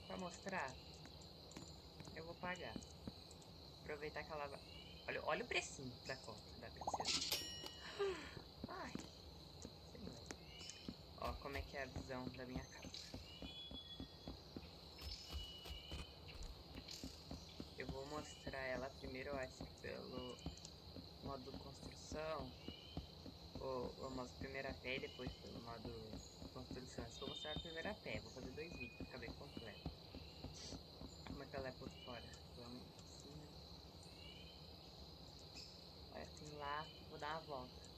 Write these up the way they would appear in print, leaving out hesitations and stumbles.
pra mostrar, eu vou pagar. Aproveitar que ela vai... Olha o precinho da conta da princesa. Ai, senhor. Ó, como é que é a visão da minha casa. Eu vou mostrar ela primeiro, eu acho que pelo modo construção. Ou eu mostro primeiro a pé e depois pelo modo construção. Acho que vou mostrar primeiro a pé. Vou fazer 2 vídeos pra ficar bem completo. Como é que ela é por fora? Vamos assim, né? Olha, tem lá. Vou dar uma volta.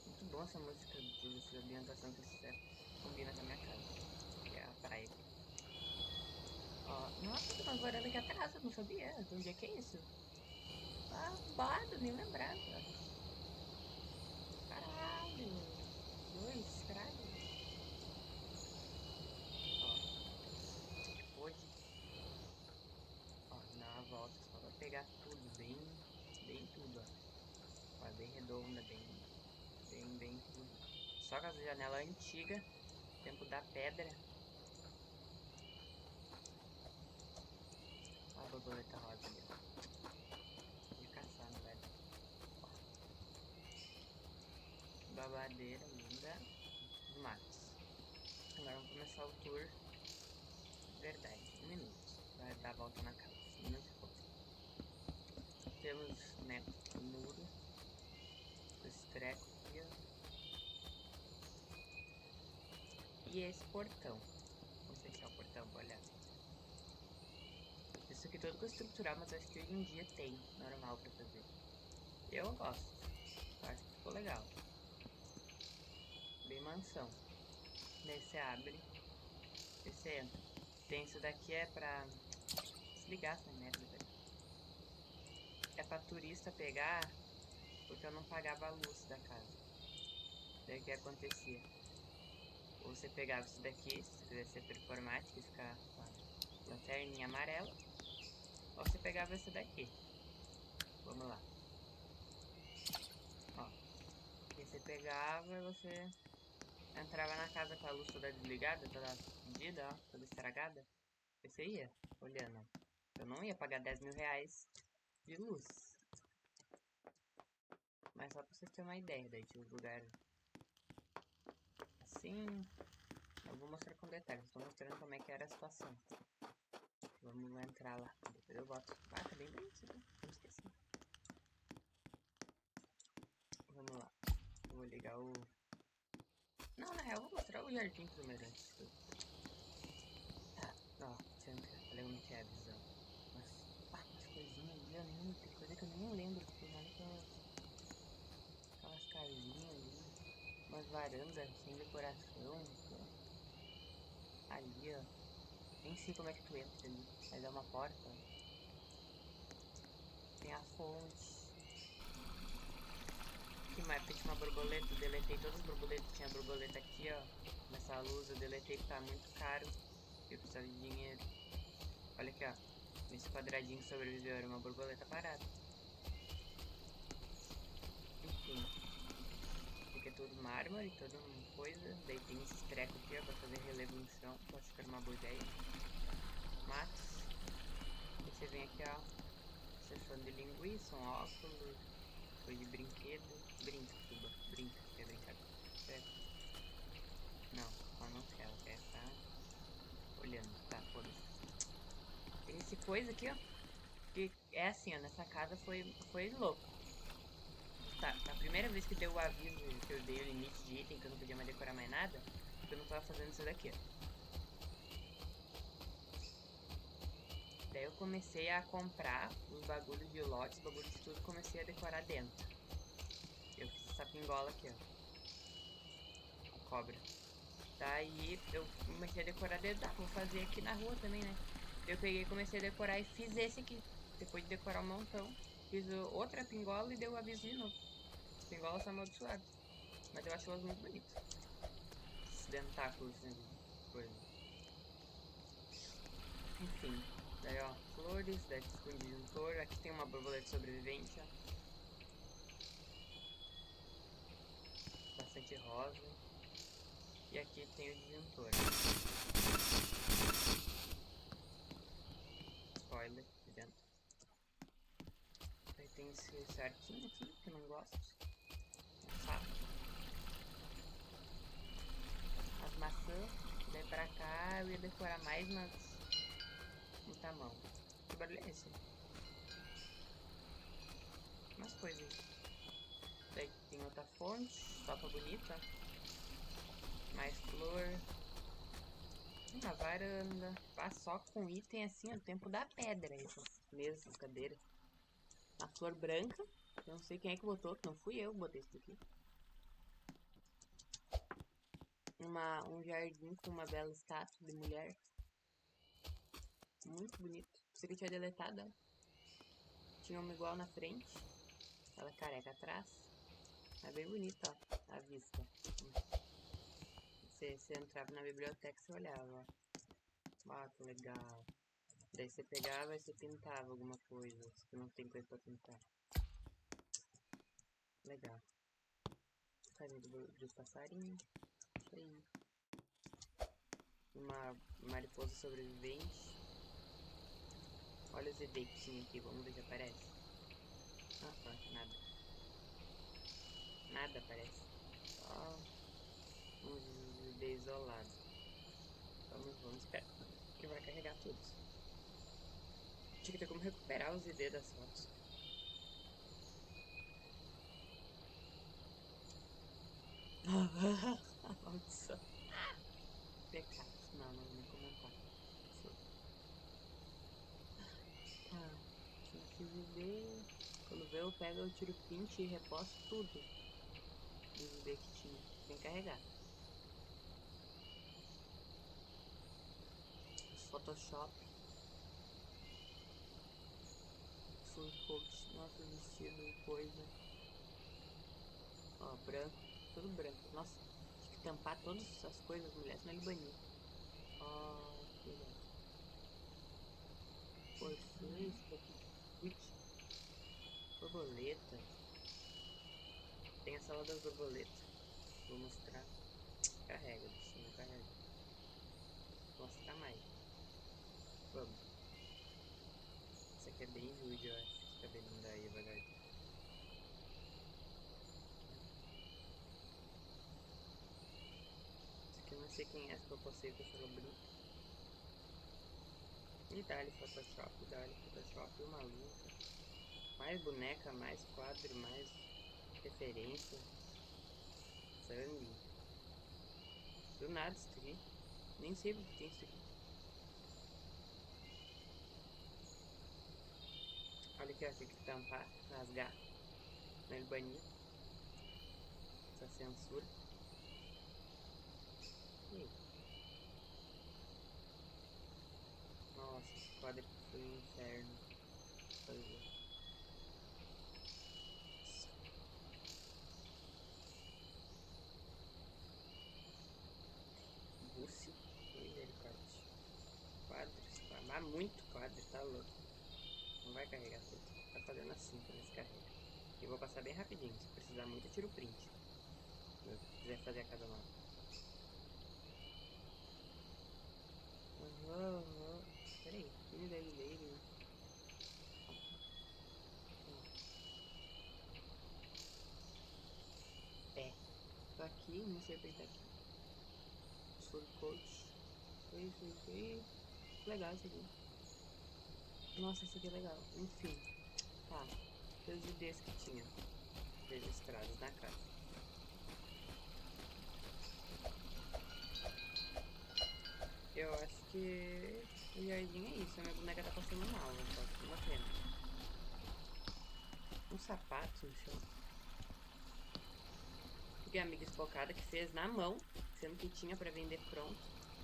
Muito bom essa música, essa ambientação que você combina com a minha casa. Que é a praia aqui. Ó, nossa, tem umas varandas aqui atrás, eu não sabia. De onde é que é isso? Ah, bado, nem lembrava. Caralho. 2, caralho. Ó, que pode. Ó, dá uma volta só pra pegar tudo, bem tudo, ó. Ó, é bem redonda, bem tudo. Só com as janelas antigas, tempo da pedra. Ó a borboleta rosa ali, ó. Ia caçar, não vai dar. Ó, babadeira linda dos matos. Agora vamos começar o tour de verdade. 1 minuto. Vai dar a volta na casa. 1 minuto e pouco. Temos, né, o muro. Com esse treco aqui, ó. E esse portão. Vamos fechar o portão pra olhar. Isso aqui todo estrutural, mas acho que hoje em dia tem normal pra fazer. Eu gosto. Acho que ficou legal. Bem mansão. Daí você abre. E você entra. Tem isso daqui é pra desligar essa merda, velho. É pra turista pegar, porque eu não pagava a luz da casa. Daí o que acontecia? Ou você pegava isso daqui, se você quiser ser performático e ficar com a lanterninha amarela. Ou você pegava esse daqui. Vamos lá. Ó. E você pegava e você entrava na casa com a luz toda desligada, toda fedida, ó, toda estragada. Você ia olhando. Eu não ia pagar 10 mil reais de luz. Mas só pra vocês terem uma ideia, daí tinha os lugares assim. Eu vou mostrar com detalhes, estou mostrando como é que era a situação. Vamos entrar lá, depois eu volto. Ah, tá bem bonito, né? Não esqueci. Vamos lá. Eu vou ligar o... Não, na real eu vou mostrar o jardim primeiro antes. Tá, ó, senta. Olha como que é a visão. Umas coisinhas ali, eu nem, tem coisa que eu nem lembro que tem. Olha aquelas casinhas ali. Umas varandas sem decoração. Então. Ali, ó. Nem sei como é que tu entra ali. Mas é uma porta, ó. Tem a fonte. Que uma época tinha uma borboleta, eu deletei todas as borboletas. Tinha a borboleta aqui, ó. Nessa luz eu deletei porque tá muito caro. Eu precisava de dinheiro. Olha aqui, ó. Nesse quadradinho que sobreviveu era uma borboleta parada. Enfim. Aqui é todo mármore, toda coisa. Daí tem esse treco aqui, ó, pra fazer relevo no chão. Eu acho que era uma boa ideia. Matos. E você vem aqui, ó. Seção de linguiça, um óculos. Coisa de brinquedo. Brinca, tuba. Brinca, quer brincar? Certo? Não, ela não quer, ela quer estar olhando. Tá, foda-se. Tem esse coisa aqui, ó. Que é assim, ó. Nessa casa foi louco. Tá, a primeira vez que deu o aviso, que eu dei o limite de item, que eu não podia mais decorar mais nada, porque eu não tava fazendo isso daqui, ó. Daí eu comecei a comprar os bagulhos de lotes, bagulho de tudo, comecei a decorar dentro. Eu fiz essa pingola aqui, ó. A cobra. Daí eu comecei a decorar dentro, vou fazer aqui na rua também, né? Eu peguei, comecei a decorar e fiz esse aqui. Depois de decorar um montão, fiz outra pingola e deu o aviso de novo. As pingolas são amaldiçoadas. Mas eu acho elas muito bonitas. Esses dentáculos assim. coisa. Enfim, daí ó, flores, daí com disjuntor. Aqui tem uma borboleta sobrevivente, ó. Bastante rosa. E aqui tem o disjuntor. Spoiler aqui dentro. Aí tem esse arquinho aqui, que eu não gosto. É chato. As maçãs. Daí pra cá eu ia decorar mais no tamanho. Que barulho é esse? Umas coisas aí. Daí tem outra fonte, sopa bonita. Mais flor. Uma varanda. Ah, só com item assim, o tempo da pedra. Essas mesas, cadeiras. A flor branca. Não sei quem é que botou, não fui eu que botei isso daqui. Um jardim com uma bela estátua de mulher. Muito bonito. Pensei que eu tinha deletado ela. Tinha uma igual na frente. Ela careca atrás. É bem bonita, ó. A vista. Você entrava na biblioteca e você olhava, ó. Ah, que legal. Daí você pegava e você pintava alguma coisa. Se não tem coisa pra pintar. Legal. Casinha dos passarinhos. Isso aí. Uma mariposa sobrevivente. Olha os ED que tinha aqui. Vamos ver se aparece. Nada. Nada aparece. Só uns ED isolados. Vamos esperar. Que vai carregar todos. Tinha que ter como recuperar os ID das fotos. Maldição. Pecado. Não vou nem comentar. Tá. Tinha que viver. Quando vê, eu pego, eu tiro print e reposto tudo. Dos ID que tinha. Sem carregar. Os Photoshop. Full coat. Nossa, vestido e coisa. Ó, branco. Tudo branco. Nossa, tinha que tampar todas as coisas, mulher, senão ele baniu. Ó, que legal. Porções daqui. Borboleta. Tem a sala das borboletas. Vou mostrar. Carrega, bichinho, carrega. Vou mostrar mais. Vamos. Isso aqui é bem rude, eu acho. Esse cabelinho da Eva Gardner. Isso aqui eu não sei quem é, se eu postei com essa bruta. E dá-lhe Photoshop, uma luta. Mais boneca, mais quadro, mais referência. Sangue. Do nada isso aqui. Nem sei porque tem isso aqui. Olha aqui, ó, tem que tampar, rasgar. Senão ele banir. Essa censura. E aí? Nossa, esse quadro aqui foi um inferno. Fazer. Bussi. Misericórdia. Quadros. Mas muito quadro, tá louco. Não vai carregar tudo. Tá fazendo assim quando eles carregam. Eu vou passar bem rapidinho. Se precisar muito, eu tiro o print. Se eu quiser fazer a casa nova. Peraí. Lady. É. Tô aqui, não sei porque tá aqui. Full coach. Foi. Legal esse aqui. Nossa, esse aqui é legal. Enfim. Tá. Os ideias que tinha registrados na casa. Eu acho que o jardim é isso. A minha boneca tá passando mal, tá uma pena. Um sapato no chão. Porque a amiga espocada que fez na mão, sendo que tinha pra vender pronto.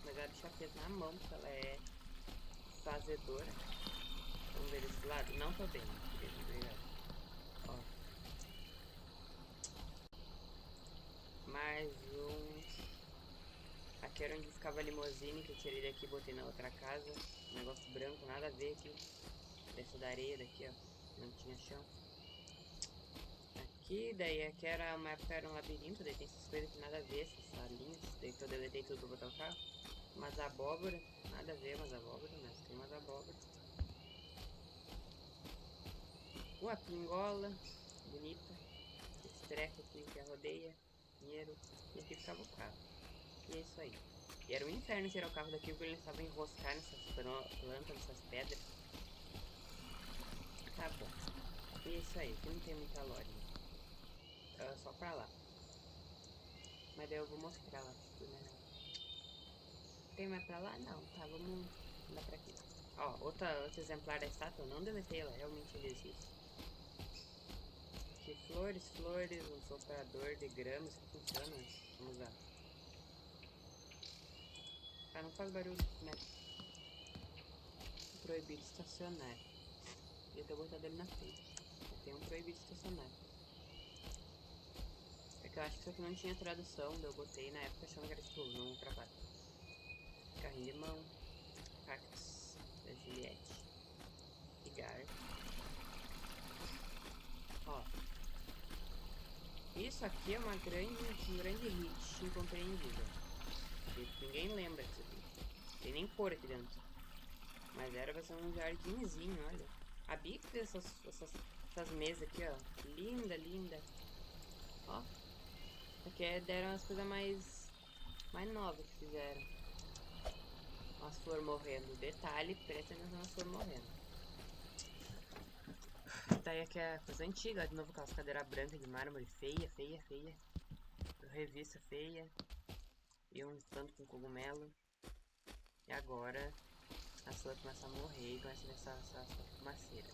Mas a bicha fez na mão, porque ela é fazedora. Vamos ver desse lado? Não tô vendo, obrigado. Ó. Mais um. Aqui era onde ficava a limusine que eu tirei daqui e botei na outra casa. Um negócio branco, nada a ver aqui. Dessa da areia daqui, ó. Não tinha chão. Aqui, daí aqui era uma época era um labirinto, daí tem essas coisas que nada a ver, essas salinhas. Daí eu deletei tudo pra botar o carro. Umas abóbora, nada a ver umas abóbora, mas tem umas abóbora. Uma pingola, bonita. Esse treco aqui que a rodeia, dinheiro. E aqui ficava o carro. E é isso aí. E era um inferno tirar o carro daqui porque eles estavam enroscar nessas plantas, nessas pedras. Tá bom. E é isso aí, aqui não tem muita loja. Só pra lá. Mas daí eu vou mostrar lá, tipo, né? Tem mais pra lá? Não, tá, vamos andar pra aqui. Ó, outro exemplar da estátua, eu não deletei ela, realmente ele existe. Aqui, flores, um soprador de grama, isso funciona. Vamos usar. Ah, não faz barulho, né? Proibido estacionar. Podia ter botado ele na frente. Mas tem um proibido estacionar. É que eu acho que isso aqui não tinha tradução, daí eu botei na época achando que era tipo, não ultrapassa. Carrinho de mão, cactus da Juliette, cigarro. Ó, isso aqui é um grande hit incompreendível. Ninguém lembra disso aqui. Tem nem cor aqui dentro. Mas era pra ser um jardinzinho, olha. A Bia que fez essas mesas aqui, ó. Linda, linda. Ó. Aqui deram as coisas mais novas que fizeram. As flores morrendo. Detalhe, presta atenção nas flores morrendo. Daí aqui é coisa antiga, ó, de novo aquelas cadeiras brancas de mármore. Feia, feia, feia. Revista feia. E um tanto com cogumelo. E agora as flores começam a morrer e começam a ver essa fumaceira.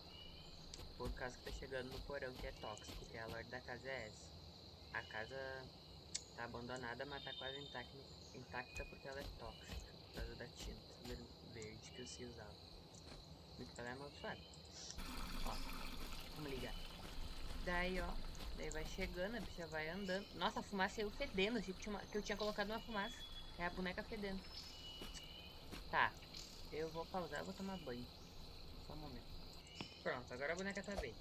Por causa que tá chegando no porão que é tóxico, porque a lore da casa é essa. A casa tá abandonada, mas tá quase intacta porque ela é tóxica, por causa da tinta verde que se usava. E porque ela é amaldiçoada. Ó, vamos ligar. Daí, ó, daí vai chegando, a bicha vai andando. Nossa, a fumaça saiu fedendo, achei que eu tinha colocado uma fumaça. É a boneca fedendo. Tá, eu vou pausar, eu vou tomar banho. Só um momento. Pronto, agora a boneca tá bem.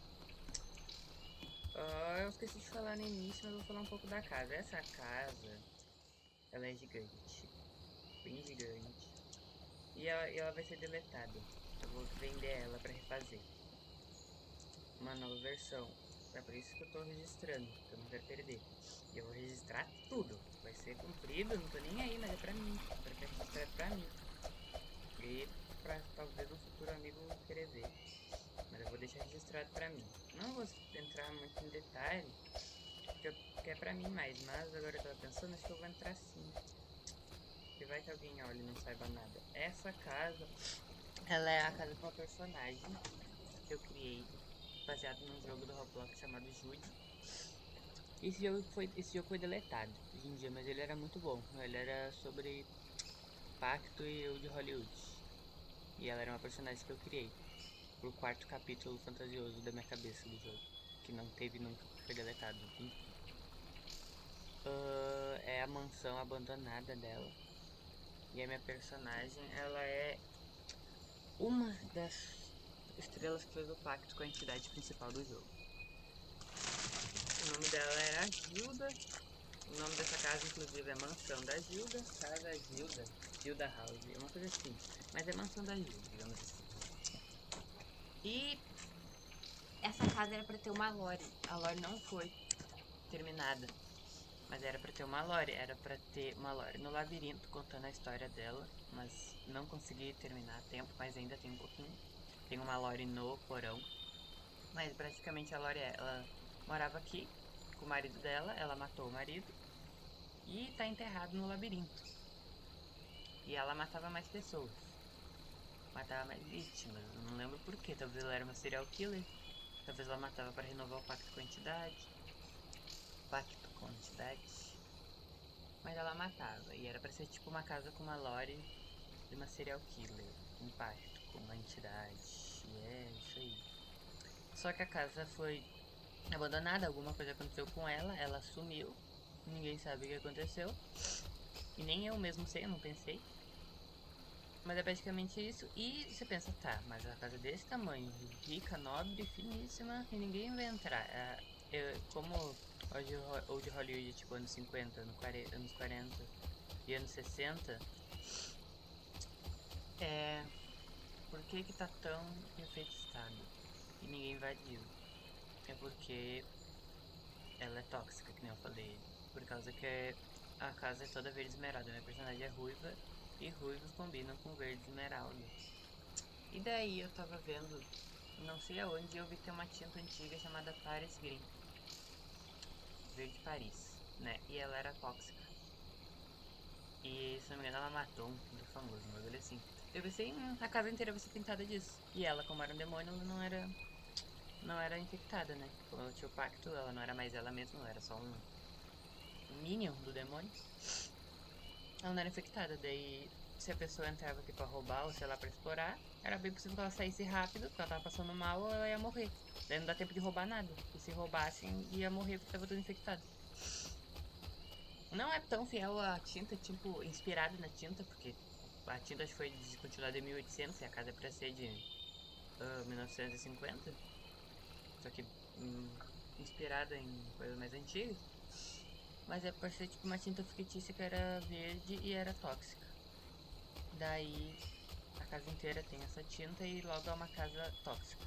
Eu esqueci de falar no início, mas vou falar um pouco da casa. Essa casa, ela é gigante, bem gigante. E ela vai ser deletada. Eu vou vender ela pra refazer uma nova versão. É por isso que eu tô registrando, porque eu não quero perder. E eu vou registrar tudo. Vai ser cumprido, não tô nem aí, mas é pra mim. Pra ficar registrado pra mim. E pra talvez um futuro amigo querer ver. Mas eu vou deixar registrado pra mim. Não vou entrar muito em detalhe, porque é pra mim mais. Mas agora eu tava pensando, acho que eu vou entrar sim. Porque vai que alguém olha e não saiba nada. Essa casa, ela é a casa de uma personagem que eu criei baseado num jogo do Roblox chamado Jude. Esse jogo foi deletado hoje em dia, mas ele era muito bom. Ele era sobre Pacto e eu de Hollywood. E ela era uma personagem que eu criei pro quarto capítulo fantasioso da minha cabeça do jogo. Que não teve nunca, foi deletado. Enfim. É a mansão abandonada dela. E a minha personagem, ela é uma das estrelas que fez o pacto com a entidade principal do jogo. O nome dela era Gilda. O nome dessa casa, inclusive, é Mansão da Gilda. Casa Gilda. Gilda House. É uma coisa assim. Mas é Mansão da Gilda, digamos assim. E essa casa era pra ter uma lore. A lore não foi terminada. Mas era pra ter uma lore. Era pra ter uma lore no labirinto, contando a história dela. Mas não consegui terminar a tempo, mas ainda tem um pouquinho. Tem uma lore no porão. Mas praticamente a lore é, ela morava aqui com o marido dela, ela matou o marido e tá enterrado no labirinto. E ela matava mais pessoas. Matava mais vítimas. Eu não lembro porquê. Talvez ela era uma serial killer. Talvez ela matava para renovar o pacto com a entidade. Pacto com a entidade. Mas ela matava. E era pra ser tipo uma casa com uma lore de uma serial killer. Um pacto com uma entidade. E é isso aí. Só que a casa foi abandonada. Alguma coisa aconteceu com ela. Ela sumiu. Ninguém sabe o que aconteceu. E nem eu mesmo sei, eu não pensei. Mas é praticamente isso. E você pensa, tá, mas a casa desse tamanho, rica, nobre, finíssima, e ninguém vai entrar. Como Old Hollywood, tipo, anos 50, anos 40 e anos 60, é... Por que que tá tão em perfeito estado e ninguém invadiu? É porque ela é tóxica, que nem eu falei. Por causa que a casa é toda verde esmeralda. Minha personagem é ruiva e ruivos combinam com verde esmeralda. E daí eu tava vendo, não sei aonde, eu vi que tem uma tinta antiga chamada Paris Green, Verde Paris, né? E ela era tóxica. E se não me engano ela matou um pintor famoso, um bagulho assim. Eu pensei, a casa inteira vai ser pintada disso. E ela, como era um demônio, ela não era infectada, né? Como ela tinha o pacto, ela não era mais ela mesma, ela era só um minion do demônio. Ela não era infectada, daí se a pessoa entrava aqui pra roubar ou sei lá pra explorar, era bem possível que ela saísse rápido, porque ela tava passando mal ou ela ia morrer. Daí não dá tempo de roubar nada. E se roubassem, ia morrer porque tava tudo infectado. Não é tão fiel à tinta, tipo, inspirada na tinta, porque a tinta acho que foi descontinuada em 1800 e a casa é pra ser de 1950. Só que inspirada em coisas mais antigas. Mas é pra ser tipo uma tinta fictícia que era verde e era tóxica. Daí a casa inteira tem essa tinta e logo é uma casa tóxica.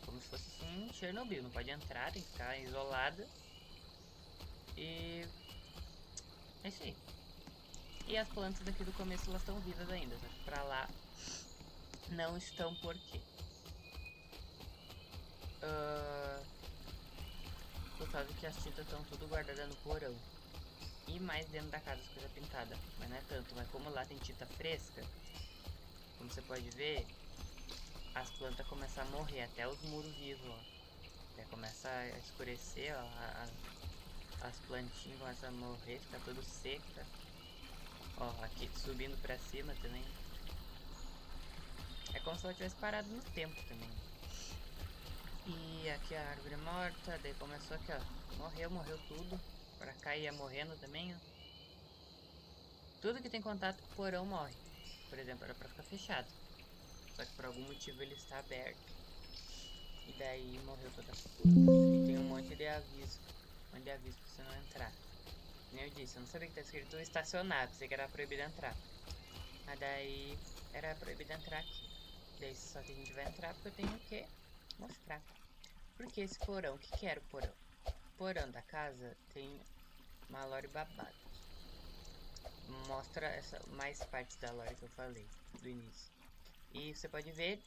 Como se fosse assim Chernobyl. Não pode entrar, tem que ficar isolada. E é isso aí. E as plantas daqui do começo elas estão vivas ainda, só que pra lá não estão por quê? Ah, por causa que as tintas estão tudo guardadas no porão. E mais dentro da casa as coisas pintadas. Mas não é tanto, mas como lá tem tinta fresca, como você pode ver, as plantas começam a morrer, até os muros vivos, ó. Até começa a escurecer, ó, as plantinhas começam a morrer, fica tudo seca. Ó, aqui subindo pra cima também. É como se ela tivesse parado no tempo também. E aqui a árvore morta, daí começou aqui, ó. Morreu tudo. Pra cá ia morrendo também, ó. Tudo que tem contato com o porão morre. Por exemplo, era pra ficar fechado. Só que por algum motivo ele está aberto. E daí morreu toda tudo. E tem um monte de aviso. Um monte de aviso pra você não entrar. Nem eu disse, eu não sabia que tá escrito estacionar, pensei que era proibido entrar. Mas daí era proibido entrar aqui. Daí só que a gente vai entrar porque eu tenho que mostrar. Porque esse porão, o que que era o porão? O porão da casa tem uma lore babada. Mostra mais partes da lore que eu falei do início. E você pode ver,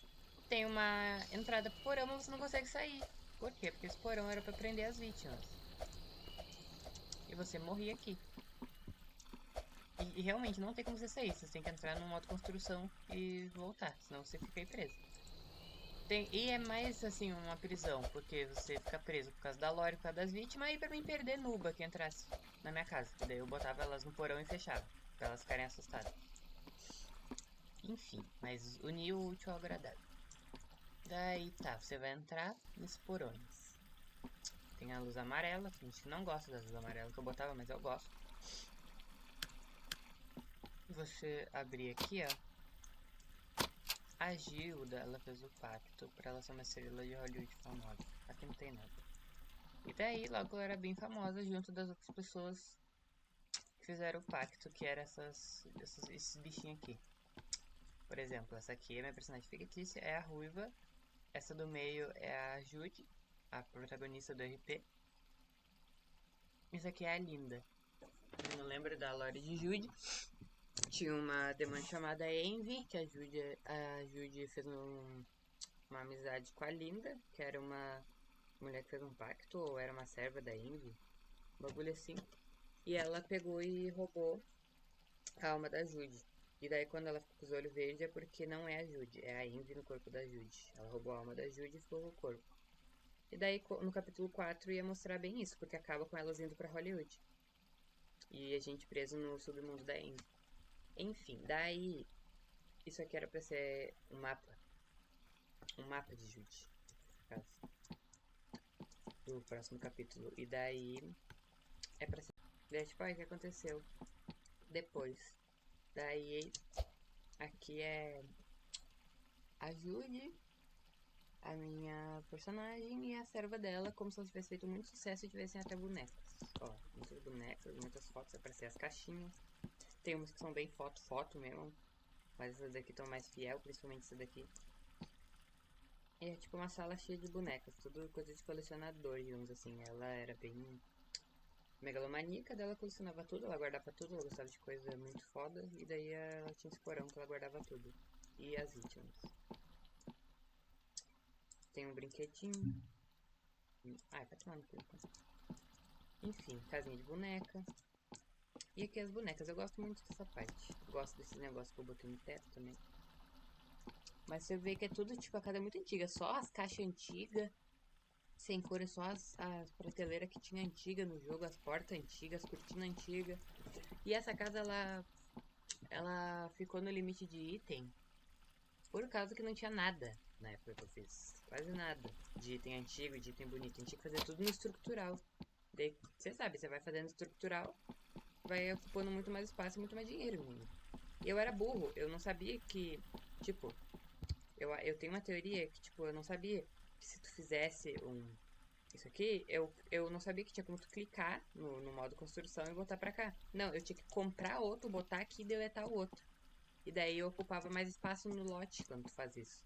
tem uma entrada pro porão, mas você não consegue sair. Por quê? Porque esse porão era pra prender as vítimas. E você morria aqui. E realmente não tem como você sair. Você tem que entrar no modo construção e voltar. Senão você fica aí preso. E é mais assim uma prisão, porque você fica preso por causa da lore, por causa das vítimas, e pra mim perder Nuba que entrasse na minha casa. Que daí eu botava elas no porão e fechava. Pra elas ficarem assustadas. Enfim, mas unir o útil ao agradável. Daí tá, você vai entrar nos porões. Tem a luz amarela, tem gente que não gosta da luz amarela que eu botava, mas eu gosto. Você abrir aqui, ó. A Gilda, ela fez o pacto pra ela ser uma estrela de Hollywood famosa. Aqui não tem nada. E daí, logo ela era bem famosa junto das outras pessoas que fizeram o pacto, que era esses bichinhos aqui. Por exemplo, essa aqui é minha personagem fictícia, é a Ruiva. Essa do meio é a Jude, a protagonista do RP. Essa aqui é a Linda. Eu não lembro da lore de Jude. Tinha uma demônio chamada Envy, que a Jude fez uma amizade com a Linda, que era uma mulher que fez um pacto, ou era uma serva da Envy, um bagulho assim. E ela pegou e roubou a alma da Jude. E daí quando ela ficou com os olhos verdes é porque não é a Jude, é a Envy no corpo da Jude. Ela roubou a alma da Jude e ficou com o corpo. E daí no capítulo 4 ia mostrar bem isso, porque acaba com elas indo pra Hollywood. E a gente preso no submundo da Envy. Enfim, daí isso aqui era pra ser um mapa de Jude, do próximo capítulo. E daí é pra ser. Daí, tipo, o que aconteceu? Depois, daí aqui é a Judy, a minha personagem e a serva dela, como se ela tivesse feito muito sucesso e tivessem até bonecas. Ó, muitas bonecas, muitas fotos, aparecer as caixinhas. Tem umas que são bem foto mesmo, mas essas daqui estão mais fiel, principalmente essa daqui. E é tipo uma sala cheia de bonecas, tudo coisa de colecionador, digamos assim. Ela era bem megalomaníaca, dela colecionava tudo, ela guardava tudo, ela gostava de coisa muito foda, e daí ela tinha esse porão que ela guardava tudo. E as itens. Tem um brinquedinho. Ai, vai tomar no cu. Enfim, casinha de boneca. E aqui as bonecas, eu gosto muito dessa parte. Gosto desse negócio que eu botei no teto também. Mas você vê que é tudo, tipo, a casa é muito antiga. Só as caixas antigas, sem cor, é só as prateleiras que tinha antiga no jogo, as portas antigas, as cortinas antigas. E essa casa, ela ficou no limite de item por causa que não tinha nada na época que eu fiz. Quase nada de item antigo, de item bonito. A gente tinha que fazer tudo no estrutural. Daí, você sabe, você vai fazendo estrutural, vai ocupando muito mais espaço e muito mais dinheiro, menino. E eu era burro, eu não sabia que, tipo, eu tenho uma teoria que, tipo, eu não sabia que se tu fizesse isso aqui, eu não sabia que tinha como tu clicar no modo construção e botar pra cá. Não, eu tinha que comprar outro, botar aqui e deletar o outro. E daí eu ocupava mais espaço no lote quando tu faz isso.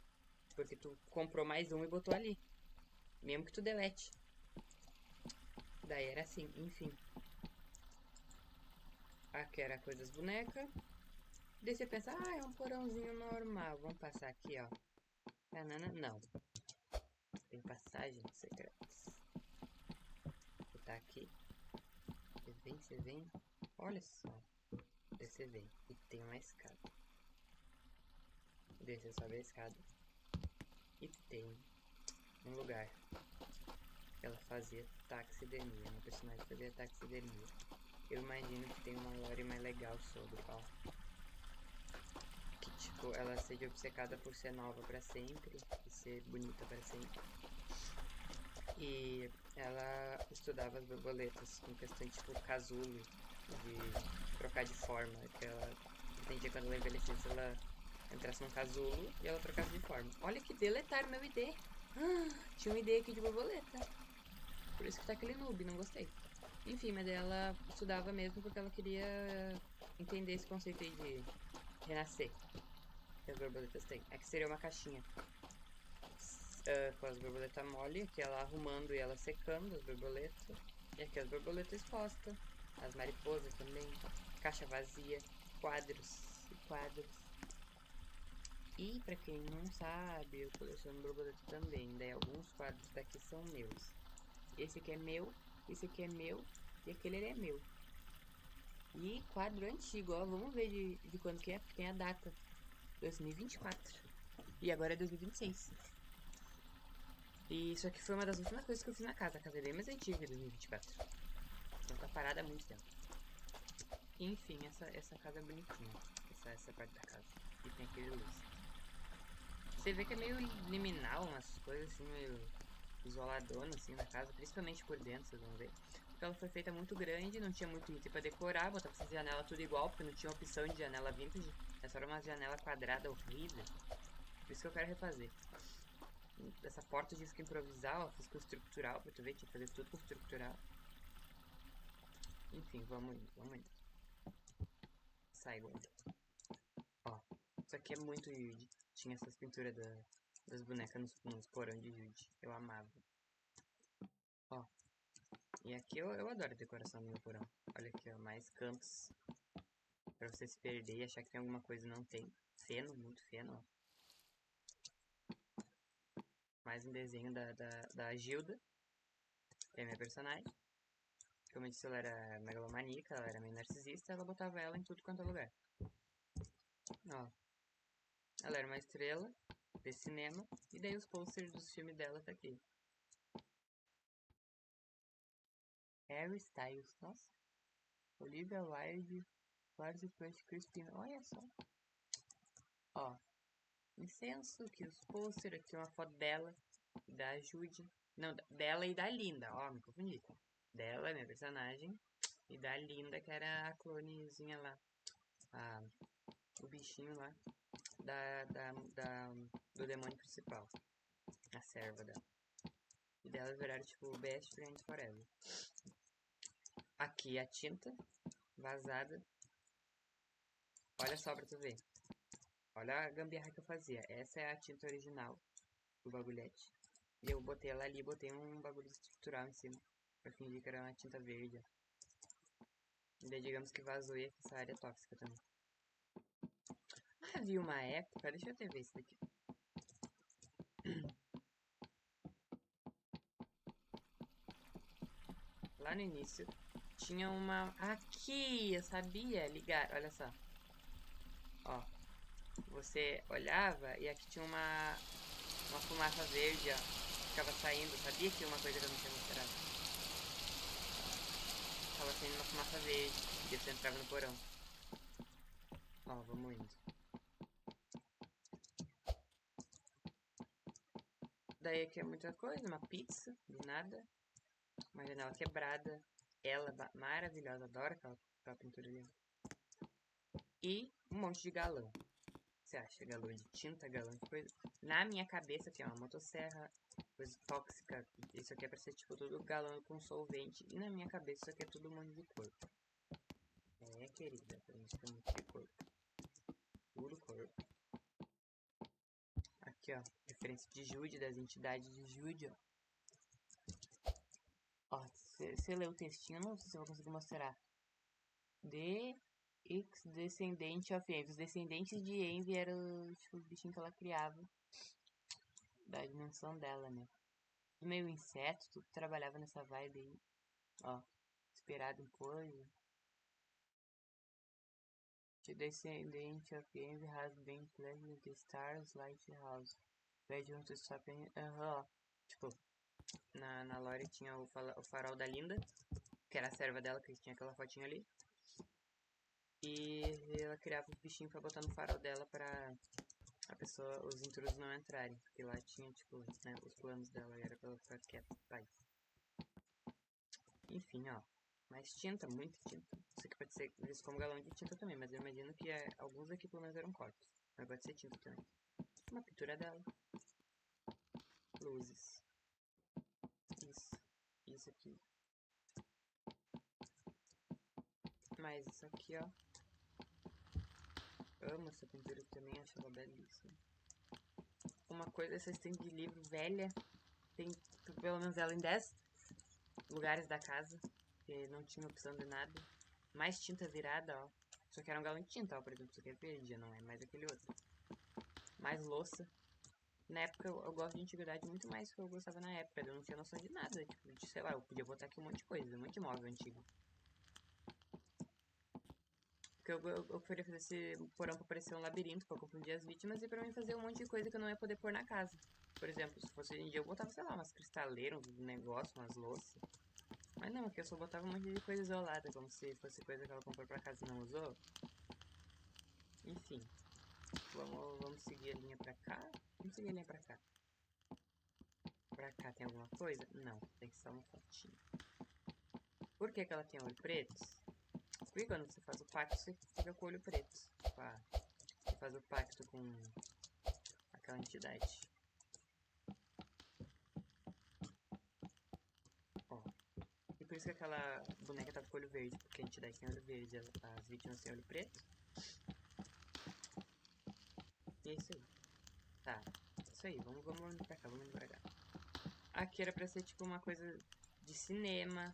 Porque tu comprou mais um e botou ali. Mesmo que tu delete. Daí era assim, enfim. Aqui era a coisa das bonecas. Daí você pensa, ah, é um porãozinho normal. Vamos passar aqui, ó. Banana, não. Tem passagens secretas. Você tá aqui. Você vem. Olha só. Daí você vem. E tem uma escada. Daí você sobe a escada. E tem um lugar. Que ela fazia taxidermia. Uma personagem fazia taxidermia. Eu imagino que tem uma lore mais legal sobre, ó. Que tipo, ela seja obcecada por ser nova pra sempre. E ser bonita pra sempre. E ela estudava as borboletas com questão tipo casulo, de trocar de forma. Que ela entendia quando ela envelhecesse, ela entrasse num casulo e ela trocasse de forma. Olha que deletaram meu ID. Tinha um ID aqui de borboleta. Por isso que tá aquele noob, não gostei. Enfim, mas ela estudava mesmo porque ela queria entender esse conceito aí de renascer que as borboletas têm. É que seria uma caixinha com as borboletas mole, aqui ela arrumando e ela secando as borboletas. E aqui as borboletas expostas. As mariposas também. Caixa vazia. Quadros e quadros. E pra quem não sabe, eu coleciono borboleta também. Daí alguns quadros daqui são meus. Esse aqui é meu, esse aqui é meu e aquele é meu. E quadro antigo, ó. Vamos ver de quando que é, porque tem a data. 2024. E agora é 2026. E isso aqui foi uma das últimas coisas que eu fiz na casa. A casa é bem mais antiga de 2024. Então tá parada há muito tempo. Enfim, essa casa é bonitinha. Essa parte da casa. E tem aquele luz. Você vê que é meio liminal, umas coisas assim, meio isoladona assim na casa. Principalmente por dentro, vocês vão ver. Porque ela foi feita muito grande, não tinha muito item pra decorar. Botava essas janelas tudo igual, porque não tinha opção de janela vintage. Essa era uma janela quadrada horrível. Por isso que eu quero refazer. Essa porta eu tive que improvisar, ó, fiz com estrutural, pra tu ver, tinha que fazer tudo com estrutural. Enfim, vamos indo, vamos indo. Sai, gordo. Ó, isso aqui é muito Yuji. Tinha essas pinturas das bonecas nos porão de Yuji. Eu amava. Ó, e aqui eu adoro a decoração do meu porão. Olha aqui, ó, mais cantos. Pra você se perder e achar que tem alguma coisa e não tem. Feno, muito feno, ó. Mais um desenho da Gilda, que é a minha personagem. Como eu disse, ela era megalomaníaca, ela era meio narcisista, ela botava ela em tudo quanto é lugar. Ó, ela era uma estrela de cinema, e daí os posters dos filmes dela tá aqui. Harry Styles, nossa. Olivia Wilde, Florence Pugh, Christina, olha só. Ó, incenso, aqui os posters, aqui uma foto dela, da Judy. Não, dela e da Linda, ó, me confundi. Dela, minha personagem, e da Linda, que era a clonezinha lá. o bichinho lá do demônio principal. A serva dela. E delas viraram tipo best friends forever. Aqui a tinta vazada. Olha só pra tu ver. Olha a gambiarra que eu fazia. Essa é a tinta original do bagulhete. E eu botei ela ali, botei um bagulho estrutural em cima. Pra fingir que era uma tinta verde. E daí digamos que vazou e essa área é tóxica também. Havia uma época, deixa eu até ver isso daqui. Lá no início tinha uma... Aqui, eu sabia ligar, olha só. Ó, você olhava e aqui tinha uma fumaça verde, ó. Ficava saindo, sabia que uma coisa que eu não tinha mostrado. Tava saindo uma fumaça verde e você entrava no porão. Ó, vamos indo. Daí aqui é muita coisa, uma pizza, de nada. Uma janela quebrada. Ela maravilhosa, adoro aquela pintura ali. E um monte de galão. Você acha? Galão de tinta, galão de coisa. Na minha cabeça tem uma motosserra, coisa tóxica. Isso aqui é pra ser tipo tudo galão com solvente. E na minha cabeça isso aqui é tudo um monte de corpo. É, querida, pra gente tem muito de corpo. Puro corpo. Aqui, ó. Referência de Jude, das entidades de Jude, ó. Ó, você lê o textinho, não sei se eu vou conseguir mostrar. Descendente of Envy. Os descendentes de Envy eram tipo, os bichinhos que ela criava. Da dimensão dela, né? Tudo meio inseto, tudo trabalhava nessa vibe aí. Ó, inspirado em coisa. The descendant of Envy has been placed in the Stars Lighthouse. Legend to stop in... ó. Tipo, na lore tinha o farol da Linda, que era a serva dela, que tinha aquela fotinha ali. E ela criava os bichinhos pra botar no farol dela pra os intrusos não entrarem. Porque lá tinha, tipo, né, os planos dela e era pra ela ficar quieta, paz. Enfim, ó. Mais tinta, muita tinta. Isso aqui pode ser visto como galão de tinta também, mas eu imagino que alguns aqui pelo menos eram corpos. Mas pode ser tinta também. Uma pintura dela. Luzes. Isso. Isso aqui. Mais isso aqui, ó. Amo essa pintura também, acho ela belíssima. Uma coisa, essa estante de livro velha. Tem pelo menos ela em 10 lugares da casa. Que não tinha opção de nada. Mais tinta virada, ó. Só que era um galão de tinta, ó. Por exemplo, isso aqui é verde, não é mais aquele outro. Mais louça. Na época eu gosto de antiguidade muito mais do que eu gostava na época. Eu não tinha noção de nada. Tipo, de, sei lá, eu podia botar aqui um monte de coisa, um monte de móvel antigo. Porque eu queria fazer esse porão pra parecer um labirinto, pra confundir as vítimas e pra mim fazer um monte de coisa que eu não ia poder pôr na casa. Por exemplo, se fosse hoje em dia eu botava, sei lá, umas cristaleiras, uns negócios, umas louças. Mas não, aqui eu só botava um monte de coisa isolada, como se fosse coisa que ela comprou pra casa e não usou. Enfim, vamos seguir a linha pra cá. Vamos seguir a linha pra cá. Pra cá tem alguma coisa? Não, tem só uma fotinha. Por que ela tem olho preto? Porque quando você faz o pacto, você fica com o olho preto. Tipo, você faz o pacto com aquela entidade. Ó. E por isso que aquela boneca tá com o olho verde, porque a entidade tem olho verde, as vítimas têm olho preto. E é isso aí. Tá, isso aí, vamos indo pra cá, vamos indo pra cá. Aqui era pra ser tipo uma coisa de cinema,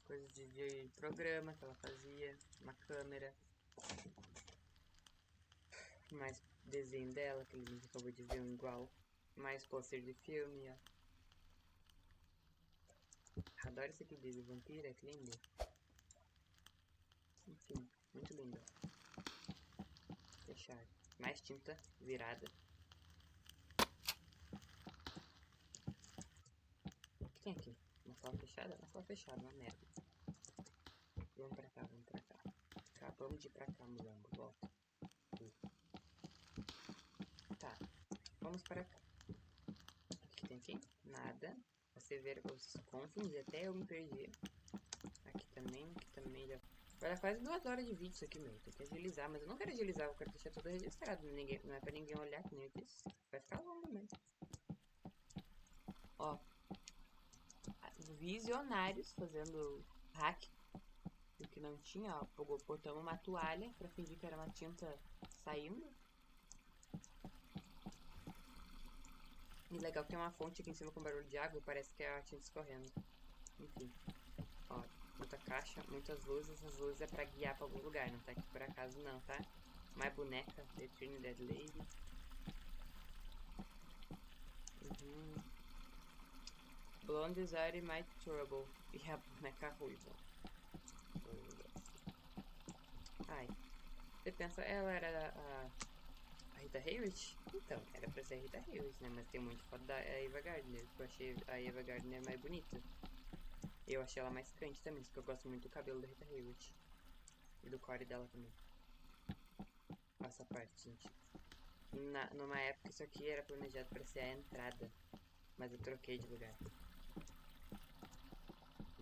coisa de programa que ela fazia, uma câmera. Mais desenho dela, que a gente acabou de ver um igual. Mais pôster de filme, ó. Adoro esse aqui de vampira, que lindo. Enfim, muito lindo. Fechar. Mais tinta virada. O que tem aqui? Uma sala fechada? Uma sala fechada, uma merda. Vamos pra cá, vamos pra cá. Acabamos de ir pra cá, mulambo. Volta. Tá, vamos para cá. O que tem aqui? Nada. Você ver, eu confundi, até eu me perdi. Aqui também já... Vai dar quase 2 horas de vídeo isso aqui, meu. Tem que agilizar, mas eu não quero agilizar, eu quero deixar tudo registrado. Ninguém, não é pra ninguém olhar, que nem eu disse. Vai ficar longo mesmo. Ó. Visionários fazendo hack do que não tinha, ó. Botamos uma toalha pra fingir que era uma tinta saindo. E legal que tem uma fonte aqui em cima com barulho de água, parece que é a tinta escorrendo. Enfim. Ó, muita caixa, muitas luzes. As luzes é pra guiar pra algum lugar, não tá aqui por acaso não, tá? Mais boneca, The Trinidad Lady. Blonde Zari My Trouble. E a boneca ruiva. Ai. Você pensa, ela era a Rita Hayworth? Então, era pra ser a Rita Hayworth, né? Mas tem muito foto da Ava Gardner. Eu achei a Ava Gardner mais bonita. Eu achei ela mais crente também, porque eu gosto muito do cabelo da Rita Hayworth. E do core dela também. Essa parte, gente. Numa época isso aqui era planejado pra ser a entrada. Mas eu troquei de lugar.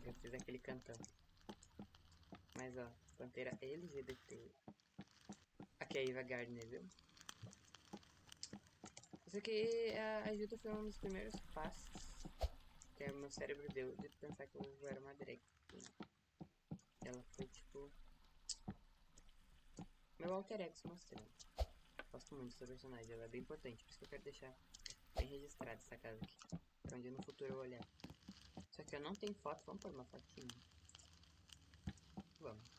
Eu fiz aquele cantão. Mas ó, Pantera LGBT. Aqui é a Ava Gardner, viu? Isso aqui ajuda foi um dos primeiros passos que o meu cérebro deu de pensar que eu era uma drag. Ela foi tipo meu alter ego se mostrando. Gosto muito dessa personagem, ela é bem importante, por isso que eu quero deixar bem registrada essa casa aqui. Pra onde no futuro eu olhar. Só que eu não tenho foto, vamos pôr uma fotinha. Vamos.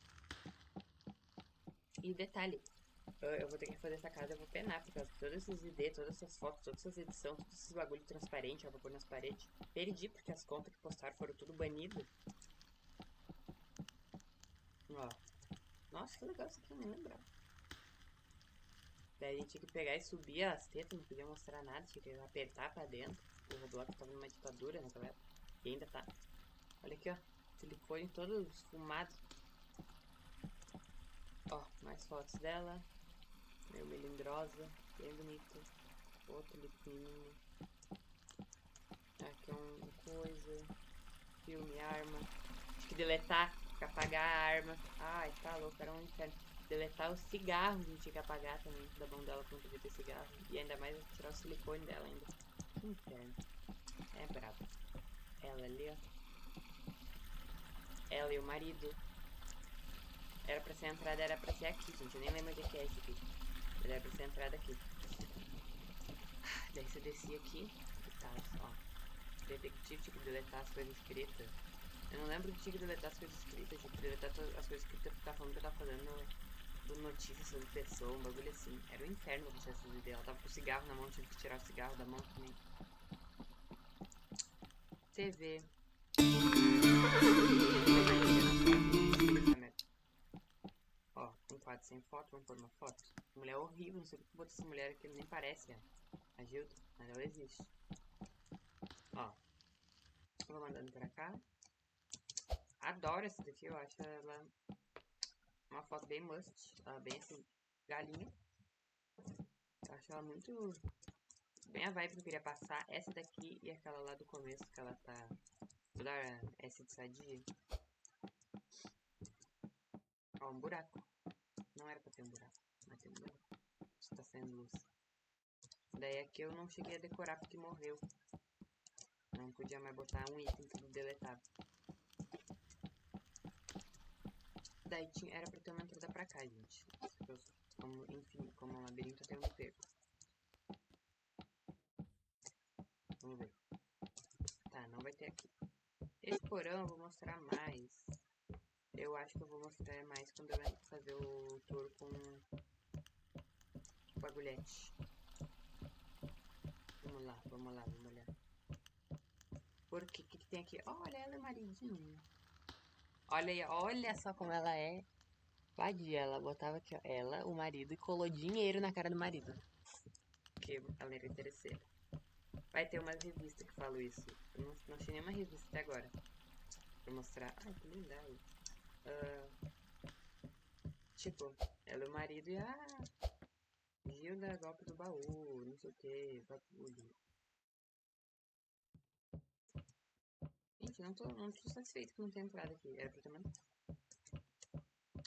E detalhe, eu vou ter que fazer essa casa, eu vou penar, por causa de todos esses ID, todas essas fotos, todas essas edições, todos esses bagulho transparente, ó, pra pôr nas paredes. Perdi, porque as contas que postaram foram tudo banidas. Ó. Nossa, que legal isso aqui, eu nem lembrava. Daí a gente tinha que pegar e subir as tetas, não podia mostrar nada, tinha que apertar pra dentro. O Roblox tava numa ditadura naquela época. E ainda tá. Olha aqui, ó. Silicone todo esfumado. Ó, mais fotos dela. Meio melindrosa, bem bonita. Outro ali pequenininho. Aqui é uma coisa. Filme, arma. Acho que deletar, apagar a arma. Ai, tá louco, era um inferno. Deletar o cigarro, a gente tinha que apagar também da mão dela quando podia ter cigarro. E ainda mais tirar o silicone dela ainda. Que inferno. É brabo. Ela ali, ó. Ela e o marido. Era pra ser a entrada, era pra ser aqui, gente. Eu nem lembro onde é que é esse aqui. Mas era pra ser a entrada aqui. Daí você descia aqui e tal, ó. Detetive tinha que deletar as coisas escritas. Eu não lembro que tinha que deletar as coisas escritas. Tinha que deletar as coisas escritas porque tava falando que eu tava fazendo notícias sobre pessoa, um bagulho assim. Era um inferno pra deixar essas ideias. Ela tava com o cigarro na mão, tive que tirar o cigarro da mão também. TV. Ó, um quadro sem foto, vamos pôr uma foto. Mulher é horrível, não sei porque botou essa mulher aqui, nem parece a Gilda, mas ela existe. Ó, vou mandando pra cá. Adoro essa daqui, eu acho ela uma foto bem must, ela bem assim, galinha. Eu acho ela muito bem a vibe que eu queria passar. Essa daqui e aquela lá do começo, que ela tá toda essa de sadia. Ó, um buraco. Não era pra ter um buraco, mas tem um buraco. Está saindo luz. Daí aqui eu não cheguei a decorar porque morreu. Não podia mais botar um item tudo deletado. Daí era pra ter uma entrada pra cá, gente. Enfim, como um labirinto até eu me perco. Vamos ver. Tá, não vai ter aqui. Esse porão eu vou mostrar mais. Eu acho que eu vou mostrar mais quando eu fazer o tour com o bagulhete. Vamos lá, vamos lá, vamos olhar. Por que que tem aqui? Olha ela, maridinho. Olha aí, olha só como ela é. Vadia, ela botava aqui, ó, ela, o marido, e colou dinheiro na cara do marido. Porque ela era interesseira. Vai ter umas revistas que falam isso. Eu não achei nenhuma revista até agora. Pra mostrar. Ai, que linda. Tipo, ela é o marido e a Gilda golpe do baú, não sei o que, bagulho. Gente, não tô satisfeito que não tenha entrada aqui. Era pra ter mandado.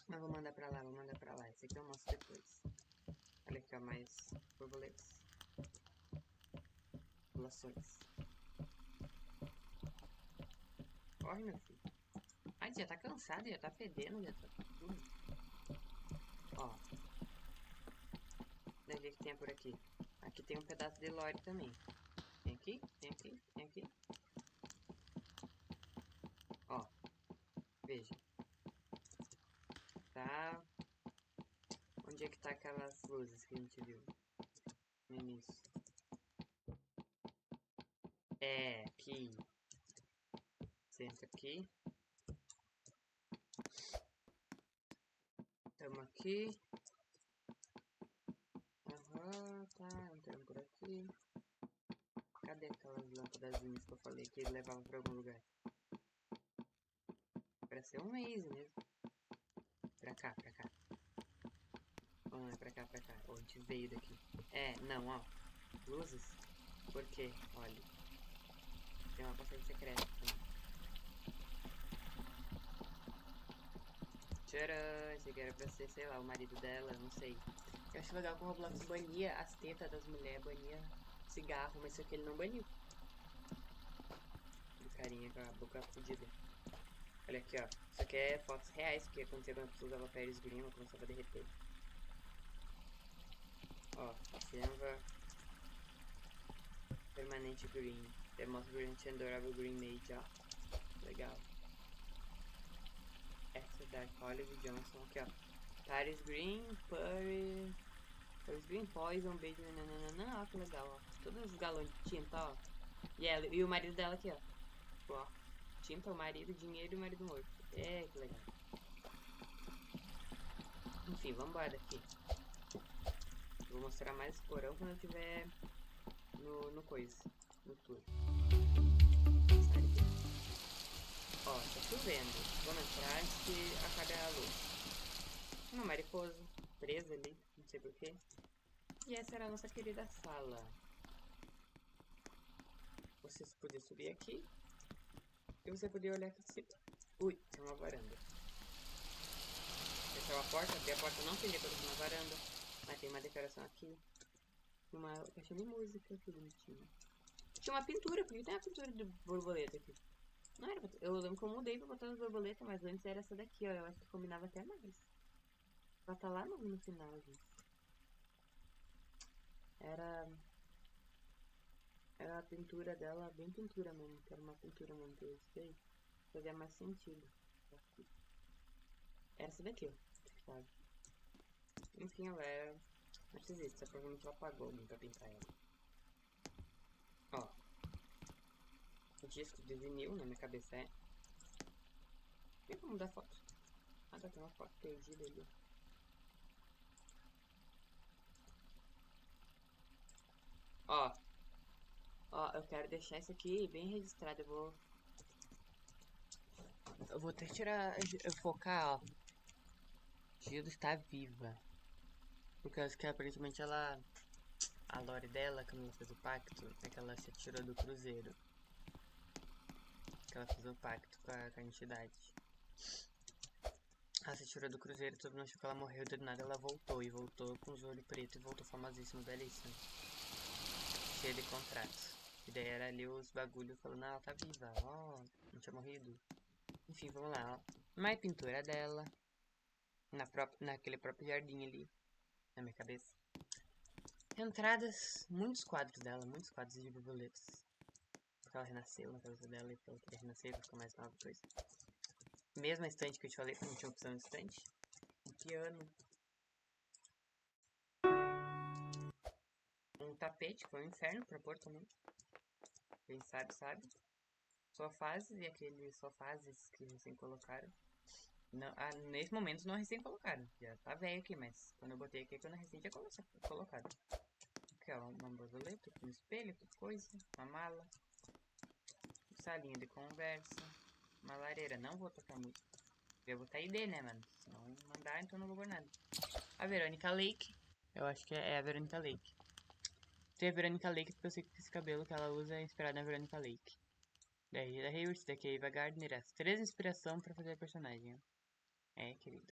Mas vou mandar pra lá, vou mandar pra lá. Esse aqui eu mostro depois. Olha aqui, ó, mais borboletas. Populações. Corre, meu filho. Ai, já tá cansado, já tá fedendo, já tá tudo. Ó. Vamos ver o que tem por aqui. Aqui tem um pedaço de lore também. Tem aqui, tem aqui, tem aqui. Ó. Veja. Tá. Onde é que tá aquelas luzes que a gente viu no início? É, aqui. Senta aqui. Tamo aqui. Aham, tá. Entrando por aqui. Cadê aquelas lâmpadazinhas que eu falei que levavam pra algum lugar? Parece ser um maze mesmo. Pra cá, pra cá. Oh, não, é pra cá, pra cá. Oh, a gente veio daqui. É, não, ó. Luzes. Por quê? Olha. Tem uma passagem secreta também. Tcharam! Esse aqui era pra ser, sei lá, o marido dela, não sei. Eu acho legal que o Roblox bania as tetas das mulheres, bania cigarro, mas isso aqui ele não baniu. O carinha com a boca fodida. Olha aqui, ó. Isso aqui é fotos reais que aconteceu quando a pessoa usava Paris Green, ela começava a derreter. Ó, Canva Permanente Green. Demonstra brilhante adorável Green Mage, ó. Legal. Essa da Olive Johnson aqui, ó. Paris Green, Paris Green Poison, Beijo, nananana, ó, que legal, ó. Todos os galões de tinta, ó. E o marido dela aqui, ó. Ó. Tinta, o marido, dinheiro e o marido morto. É, que legal. Enfim, vambora daqui. Vou mostrar mais esse porão quando eu tiver no coisa, no tour. Sai daqui. Ó, tá chovendo. Vamos entrar antes que acabe a luz. Uma mariposa presa ali, não sei porquê. E essa era a nossa querida sala. Você podia subir aqui. E você podia olhar aqui de cima. Ui, tem uma varanda. Fechar a porta, abrir a porta não tem decoração na varanda. Mas tem uma decoração aqui. Uma caixinha de música, que bonitinho. Tinha uma pintura, porque tem uma pintura de borboleta aqui. Não era pra... Eu lembro que eu mudei pra botar as borboletas, mas antes era essa daqui, ó. Eu acho que combinava até mais. Ela tá lá no final, gente. Era a pintura dela, bem pintura mesmo. Que era uma pintura mesmo que eu gostei. Fazia mais sentido. Essa daqui, ó. Sabe? Enfim, ela era narcisista. Provavelmente ela pagou alguém pra pintar ela. Ó. O disco de vinil na minha cabeça é. Tem como mudar foto? Ah, tá, tem uma foto perdida ali. Ó. Ó, eu quero deixar isso aqui bem registrado. Eu vou até tirar. Focar, ó. Gilda está viva. Porque eu acho que aparentemente ela. A lore dela, quando ela fez o pacto, é que ela se tirou do cruzeiro. Que ela fez o pacto com a entidade. Ela se tirou do cruzeiro, todo mundo achou que ela morreu, do nada ela voltou. E voltou com os olhos pretos e voltou famosíssima, belíssima. Cheia de contratos. E daí era ali os bagulhos falando, ela tá viva, ó, não tinha morrido. Enfim, vamos lá, ó. Mais pintura dela. Naquele próprio jardim ali. Na minha cabeça. Entradas, muitos quadros dela, muitos quadros de borboletas. Porque ela renasceu na cabeça dela e porque ela queria renascer pra ficar mais nova coisa. Mesma estante que eu te falei que não tinha opção de estante. Um piano. Um tapete, que foi um inferno pra pôr também. Quem sabe, sabe. Sofás e aqueles sofás que recém colocaram. Não, nesse momento não recém colocaram. Já tá velho aqui, mas quando eu botei aqui, quando eu recém tinha colocado. Aqui, ó, uma borboleta, um espelho, que coisa, uma mala. Salinha de conversa. Uma lareira, não vou tocar muito. Eu vou botar ID, né, mano? Se não mandar, então não vou pôr nada. A Verônica Lake. Eu acho que é a Verônica Lake. Tem a Verônica Lake porque eu sei que esse cabelo que ela usa é inspirado na Verônica Lake. Daí da Hayward, daqui é Eva Gardner. As 3 inspirações pra fazer a personagem. É, querido.